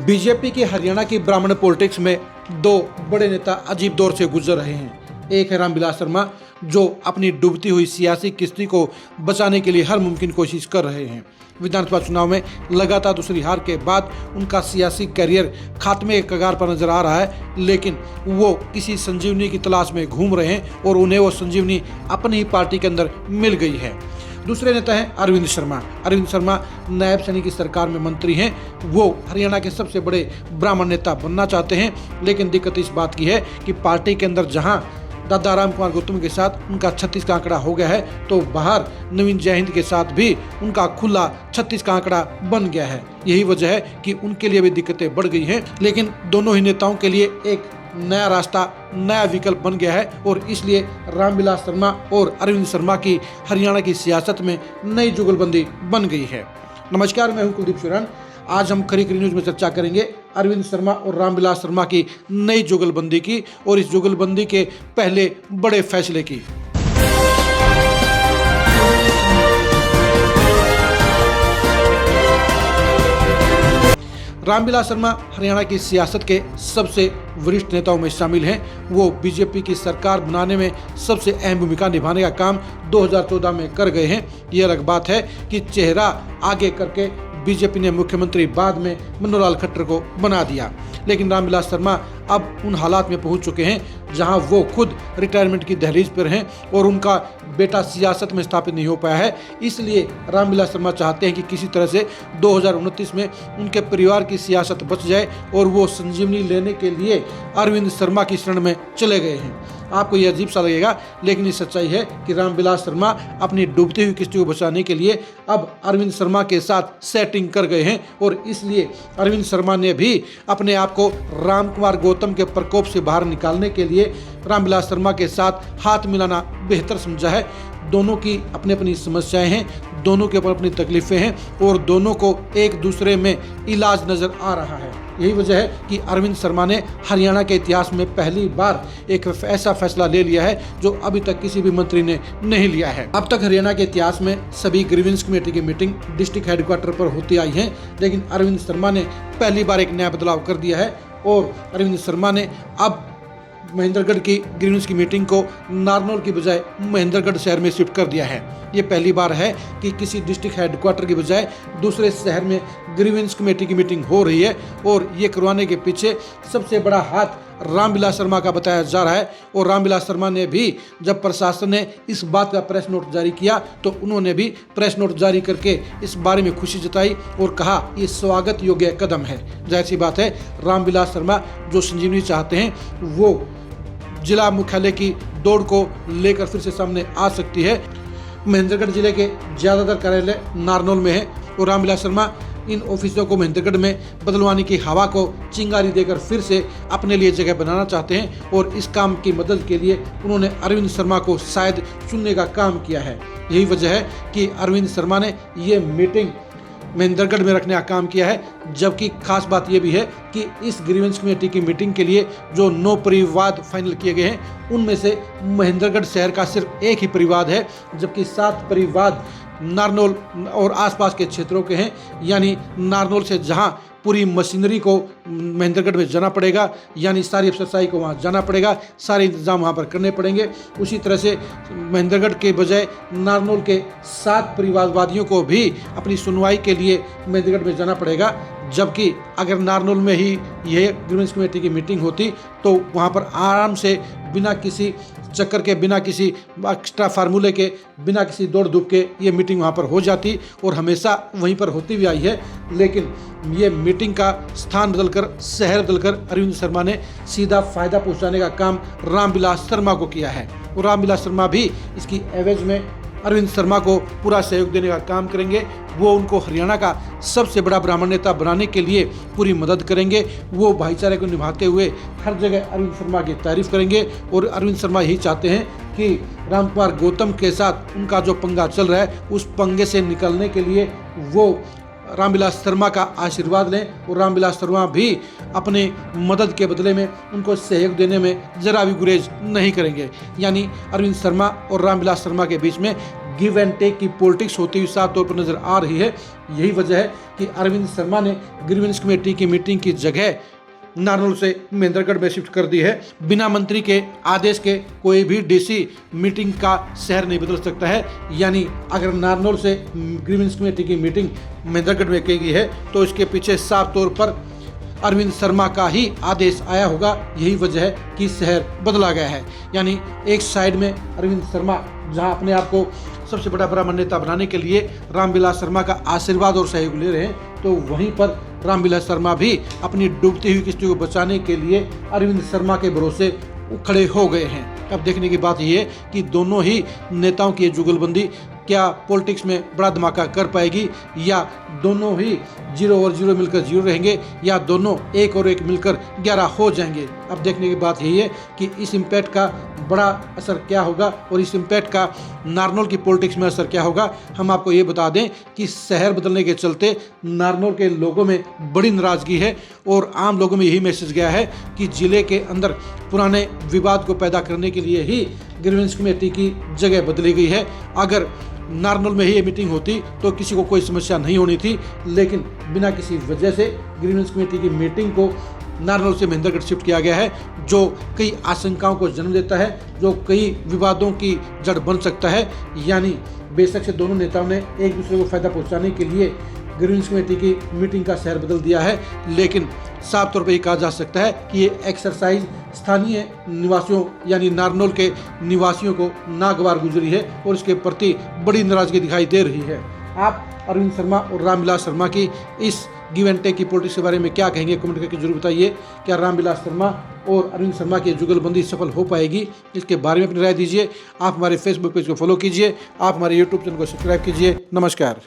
BJP के हरियाणा की ब्राह्मण पॉलिटिक्स में दो बड़े नेता अजीब दौर से गुजर रहे हैं। एक है रामविलास शर्मा, जो अपनी डूबती हुई सियासी किश्ती को बचाने के लिए हर मुमकिन कोशिश कर रहे हैं। विधानसभा चुनाव में लगातार दूसरी हार के बाद उनका सियासी करियर खात्मे के कगार पर नजर आ रहा है, लेकिन वो किसी संजीवनी की तलाश में घूम रहे हैं और उन्हें वो संजीवनी अपनी ही पार्टी के अंदर मिल गई है। दूसरे नेता हैं अरविंद शर्मा। अरविंद शर्मा नायब सैनी की सरकार में मंत्री हैं। वो हरियाणा के सबसे बड़े ब्राह्मण नेता बनना चाहते हैं, लेकिन दिक्कत इस बात की है कि पार्टी के अंदर जहां दादा राम कुमार गौतम के साथ उनका 36 का आंकड़ा हो गया है, तो बाहर नवीन जयहिंद के साथ भी उनका खुला 36 का आंकड़ा बन गया है। यही वजह है कि उनके लिए भी दिक्कतें बढ़ गई हैं, लेकिन दोनों ही नेताओं के लिए एक नया रास्ता, नया विकल्प बन गया है और इसलिए रामविलास शर्मा और अरविंद शर्मा की हरियाणा की सियासत में नई जुगलबंदी बन गई है। नमस्कार, मैं हूं कुलदीप शिवरान। आज हम खरी खरी न्यूज में चर्चा करेंगे अरविंद शर्मा और रामविलास शर्मा की नई जुगलबंदी की और इस जुगलबंदी के पहले बड़े फैसले की। रामविलास शर्मा हरियाणा की सियासत के सबसे वरिष्ठ नेताओं में शामिल हैं। वो बीजेपी की सरकार बनाने में सबसे अहम भूमिका निभाने का काम 2014 में कर गए हैं। ये अलग बात है कि चेहरा आगे करके बीजेपी ने मुख्यमंत्री बाद में मनोहर लाल खट्टर को बना दिया, लेकिन रामविलास शर्मा अब उन हालात में पहुंच चुके हैं जहां वो खुद रिटायरमेंट की दहलीज पर हैं और उनका बेटा सियासत में स्थापित नहीं हो पाया है। इसलिए रामविलास शर्मा चाहते हैं कि किसी तरह से 2029 में उनके परिवार की सियासत बच जाए और वो संजीवनी लेने के लिए अरविंद शर्मा की शरण में चले गए हैं। आपको यह अजीब सा लगेगा, लेकिन ये सच्चाई है कि रामविलास शर्मा अपनी डूबती हुई किश्ती को बचाने के लिए अब अरविंद शर्मा के साथ सेटिंग कर गए हैं और इसलिए अरविंद शर्मा ने भी अपने आप को राम कुमार गौतम के प्रकोप से बाहर निकालने के लिए रामविलास शर्मा के साथ हाथ मिलाना बेहतर समझा है। दोनों की अपनी अपनी समस्याएं हैं, दोनों के ऊपर अपनी तकलीफें हैं और दोनों को एक दूसरे में इलाज नजर आ रहा है। यही वजह है कि अरविंद शर्मा ने हरियाणा के इतिहास में पहली बार एक ऐसा फैसला ले लिया है जो अभी तक किसी भी मंत्री ने नहीं लिया है। अब तक हरियाणा के इतिहास में सभी ग्रीवेंस कमेटी की मीटिंग डिस्ट्रिक्ट हेडक्वार्टर पर होती आई है, लेकिन अरविंद शर्मा ने पहली बार एक नया बदलाव कर दिया है और अरविंद शर्मा ने अब महेंद्रगढ़ की ग्रीवेंस की मीटिंग को नारनौल की बजाय महेंद्रगढ़ शहर में शिफ्ट कर दिया है। ये पहली बार है कि किसी डिस्ट्रिक्ट हेडक्वार्टर की बजाय दूसरे शहर में ग्रीवेंस कमेटी की मीटिंग हो रही है और ये करवाने के पीछे सबसे बड़ा हाथ रामविलास शर्मा का बताया जा रहा है। और रामविलास शर्मा ने भी जब प्रशासन ने इस बात का प्रेस नोट जारी किया तो उन्होंने भी प्रेस नोट जारी करके इस बारे में खुशी जताई और कहा ये स्वागत योग्य कदम है। जाहिर सी बात है, रामविलास शर्मा जो संजीवनी चाहते हैं वो जिला मुख्यालय की दौड़ को लेकर फिर से सामने आ सकती है। महेंद्रगढ़ जिले के ज़्यादातर कार्यालय नारनौल में है और रामविलास शर्मा इन ऑफिसों को महेंद्रगढ़ में बदलवाने की हवा को चिंगारी देकर फिर से अपने लिए जगह बनाना चाहते हैं और इस काम की मदद के लिए उन्होंने अरविंद शर्मा को शायद चुनने का काम किया है। यही वजह है कि अरविंद शर्मा ने ये मीटिंग महेंद्रगढ़ में रखने का काम किया है। जबकि खास बात यह भी है कि इस ग्रीवेंस कमेटी की मीटिंग के लिए जो 9 परिवाद फाइनल किए गए हैं उनमें से महेंद्रगढ़ शहर का सिर्फ एक ही परिवाद है, जबकि 7 परिवाद नारनौल और आसपास के क्षेत्रों के हैं। यानी नारनौल से जहां पूरी मशीनरी को महेंद्रगढ़ में जाना पड़ेगा, यानी सारी अफसरशाही को वहाँ जाना पड़ेगा, सारे इंतजाम वहाँ पर करने पड़ेंगे। उसी तरह से महेंद्रगढ़ के बजाय नारनौल के 7 परिवारवादियों को भी अपनी सुनवाई के लिए महेंद्रगढ़ में जाना पड़ेगा। जबकि अगर नारनौल में ही यह ग्रीवेंस कमेटी की मीटिंग होती तो वहाँ पर आराम से बिना किसी चक्कर के, बिना किसी एक्स्ट्रा फार्मूले के, बिना किसी दौड़ धूप के ये मीटिंग वहाँ पर हो जाती और हमेशा वहीं पर होती भी आई है। लेकिन ये मीटिंग का स्थान बदलकर, शहर बदलकर अरविंद शर्मा ने सीधा फायदा पहुँचाने का काम रामविलास शर्मा को किया है और रामविलास शर्मा भी इसकी एवज में अरविंद शर्मा को पूरा सहयोग देने का काम करेंगे। वो उनको हरियाणा का सबसे बड़ा ब्राह्मण नेता बनाने के लिए पूरी मदद करेंगे। वो भाईचारे को निभाते हुए हर जगह अरविंद शर्मा की तारीफ करेंगे और अरविंद शर्मा यही चाहते हैं कि राम कुमार गौतम के साथ उनका जो पंगा चल रहा है उस पंगे से निकलने के लिए वो रामविलास शर्मा का आशीर्वाद लें और रामविलास शर्मा भी अपने मदद के बदले में उनको सहयोग देने में जरा भी गुरेज नहीं करेंगे। यानी अरविंद शर्मा और रामविलास शर्मा के बीच में गिव एंड टेक की पॉलिटिक्स होती हुई साफ तौर पर नजर आ रही है। यही वजह है कि अरविंद शर्मा ने ग्रीवेंस कमेटी की मीटिंग की जगह नारनौल से महेंद्रगढ़ में शिफ्ट कर दी है। बिना मंत्री के आदेश के कोई भी डीसी मीटिंग का शहर नहीं बदल सकता है। यानी अगर नारनौल से ग्रीवेंस कमेटी की मीटिंग महेंद्रगढ़ में की गई है तो इसके पीछे साफ तौर पर अरविंद शर्मा का ही आदेश आया होगा। यही वजह है कि शहर बदला गया है। यानी एक साइड में अरविंद शर्मा जहां अपने आप को सबसे बड़ा ब्राह्मण नेता बनाने के लिए रामविलास शर्मा का आशीर्वाद और सहयोग ले रहे हैं, तो वहीं पर रामविलास शर्मा भी अपनी डूबती हुई किश्ती को बचाने के लिए अरविंद शर्मा के भरोसे खड़े हो गए हैं। अब देखने की बात यह है कि दोनों ही नेताओं की जुगलबंदी क्या पॉलिटिक्स में बड़ा धमाका कर पाएगी, या दोनों ही 0 और 0 मिलकर 0 रहेंगे, या दोनों 1 और 1 मिलकर 11 हो जाएंगे। अब देखने की बात यही है कि इस इम्पैक्ट का बड़ा असर क्या होगा और इस इम्पैक्ट का नारनौल की पॉलिटिक्स में असर क्या होगा। हम आपको ये बता दें कि शहर बदलने के चलते नारनौल के लोगों में बड़ी नाराजगी है और आम लोगों में यही मैसेज गया है कि जिले के अंदर पुराने विवाद को पैदा करने के लिए ही ग्रीवेंस कमेटी की जगह बदली गई है। अगर नारनौल में ही ये मीटिंग होती तो किसी को कोई समस्या नहीं होनी थी, लेकिन बिना किसी वजह से ग्रीवेंस कमेटी की मीटिंग को नारनौल से महेंद्रगढ़ शिफ्ट किया गया है, जो कई आशंकाओं को जन्म देता है, जो कई विवादों की जड़ बन सकता है। यानी बेशक से दोनों नेताओं ने एक दूसरे को फायदा पहुंचाने के लिए ग्रीवेंस कमेटी की मीटिंग का शहर बदल दिया है, लेकिन साफ तौर पर ये कहा जा सकता है कि ये एक्सरसाइज स्थानीय निवासियों यानी नारनौल के निवासियों को नागवार गुजरी है और इसके प्रति बड़ी नाराजगी दिखाई दे रही है। आप अरविंद शर्मा और रामविलास शर्मा की इस गिव एंड टेक की पॉलिटिक्स के बारे में क्या कहेंगे, कमेंट करके जरूर बताइए। क्या रामविलास शर्मा और अरविंद शर्मा की जुगलबंदी सफल हो पाएगी, इसके बारे में अपनी राय दीजिए। आप हमारे फेसबुक पेज को फॉलो कीजिए, आप हमारे यूट्यूब चैनल को सब्सक्राइब कीजिए। नमस्कार।